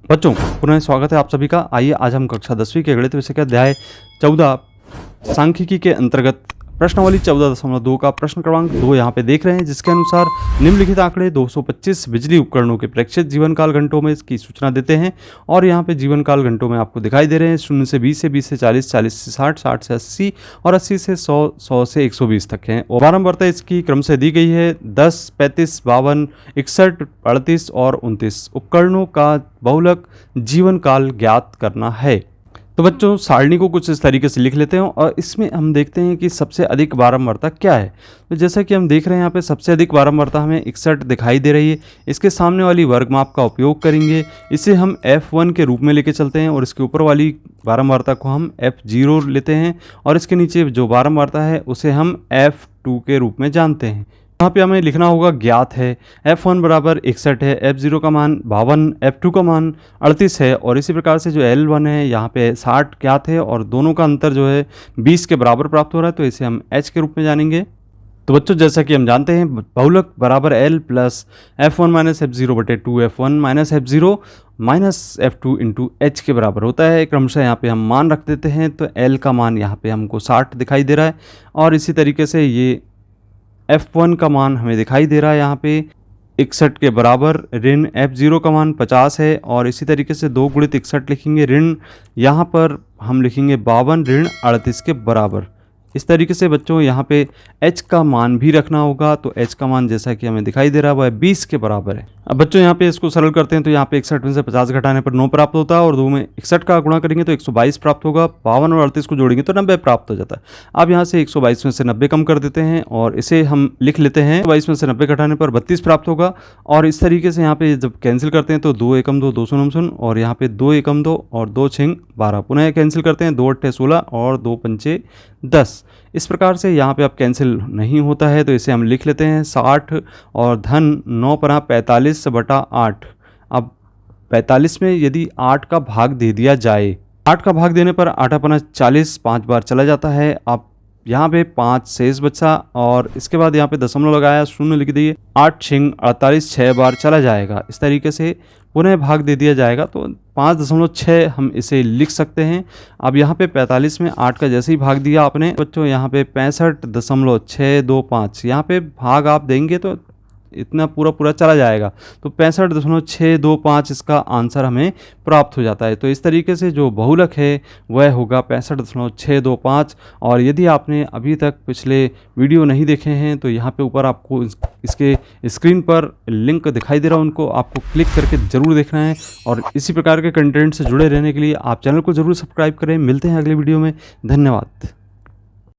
बच्चों, पुनः स्वागत है आप सभी का। आइए आज हम कक्षा 10वीं के गणित विषय के अध्याय 14 सांख्यिकी के अंतर्गत प्रश्नावली 14.2 का प्रश्न क्रमांक 2 यहाँ पे देख रहे हैं, जिसके अनुसार निम्नलिखित आंकड़े 225 बिजली उपकरणों के प्रेक्षित जीवन काल घंटों में इसकी सूचना देते हैं। और यहाँ पे जीवन काल घंटों में आपको दिखाई दे रहे हैं 0 से 20 से 20 से 40, 40 से 60, 60 से 80 और 80 से 100, 100 से 120 तक हैं। और बारंबारता इसकी क्रम से दी गई है 10, 35, 52, 61, 38 और 29 उपकरणों का बहुलक जीवन काल ज्ञात करना है। तो बच्चों, सारणी को कुछ इस तरीके से लिख लेते हैं और इसमें हम देखते हैं कि सबसे अधिक बारंबारता क्या है। तो जैसा कि हम देख रहे हैं यहाँ पे सबसे अधिक बारंबारता हमें 61 दिखाई दे रही है। इसके सामने वाली वर्ग माप का उपयोग करेंगे, इसे हम F1 के रूप में लेके चलते हैं और इसके ऊपर वाली बारंबारता को हम F0 लेते हैं और इसके नीचे जो बारंबारता है उसे हम F2 के रूप में जानते हैं। यहाँ पे हमें लिखना होगा ज्ञात है। F1 बराबर 61 है, F0 का मान 52, F2 का मान 38 है और इसी प्रकार से जो L1 है यहाँ पे 60 ज्ञात है और दोनों का अंतर जो है 20 के बराबर प्राप्त हो रहा है, तो इसे हम H के रूप में जानेंगे। तो बच्चों, जैसा कि हम जानते हैं बहुलक बराबर L plus F1 minus F0 बटे 2F1 minus F0 minus F2 into H के बराबर होता है। क्रमशः यहाँ पे हम मान रख देते हैं, तो L का मान यहाँ पे हमको 60 दिखाई दे रहा है और इसी तरीके से ये F1 का मान हमें दिखाई दे रहा है यहाँ पे 61 के बराबर, ऋण F0 का मान 50 है और इसी तरीके से 2 गुणित 61 लिखेंगे, ऋण यहाँ पर हम लिखेंगे 52 ऋण 38 के बराबर। इस तरीके से बच्चों यहाँ पे H का मान भी रखना होगा, तो H का मान जैसा कि हमें दिखाई दे रहा है वह 20 के बराबर है। अब बच्चों यहाँ पे इसको सरल करते हैं तो यहाँ पे 61 में से 50 घटाने पर 9 प्राप्त होता है और 2 में 61 का गुणा करेंगे तो 122 प्राप्त होगा, 52 और 38 को जोड़ेंगे तो 90 प्राप्त हो जाता है। अब यहाँ से 122 में से 90 कम कर देते हैं और इसे हम लिख लेते हैं 22 में से 90 घटाने पर 32 प्राप्त होगा। और इस तरीके से यहाँ पे जब कैंसिल करते हैं तो 2 एकम 2, 2 शून्य शून्य और यहाँ पे 2 एकम 2 और 2 छिंग 12, पुनः कैंसिल करते हैं 2 अट्ठे 16 और 2 पंचे 10। इस प्रकार से यहाँ पे अब कैंसिल नहीं होता है तो इसे हम लिख लेते हैं 60 और धन 9 पर 45 बटा 8। अब 45 में यदि 8 का भाग दे दिया जाए, 8 का भाग देने पर 8 अपना 40 5 बार चला जाता है। अब यहाँ पे 5 शेष बचा और इसके बाद यहाँ पे दशमलव लगाया, शून्य लिख दिए, 8 छिंग 48 6 बार चला जाएगा। इस तरीके से पुनः भाग दे दिया जाएगा तो 5.6 हम इसे लिख सकते हैं। अब यहाँ पे 45 में 8 का जैसे ही भाग दिया आपने बच्चों, यहाँ पे 65.625, यहाँ पे भाग आप देंगे तो इतना पूरा चला जाएगा, तो 65.625 इसका आंसर हमें प्राप्त हो जाता है। तो इस तरीके से जो बहुलक है वह होगा 65.625। और यदि आपने अभी तक पिछले वीडियो नहीं देखे हैं तो यहाँ पे ऊपर आपको इसके स्क्रीन पर लिंक दिखाई दे रहा है, उनको आपको क्लिक करके ज़रूर देखना है। और इसी प्रकार के कंटेंट से जुड़े रहने के लिए आप चैनल को ज़रूर सब्सक्राइब करें। मिलते हैं अगले वीडियो में, धन्यवाद।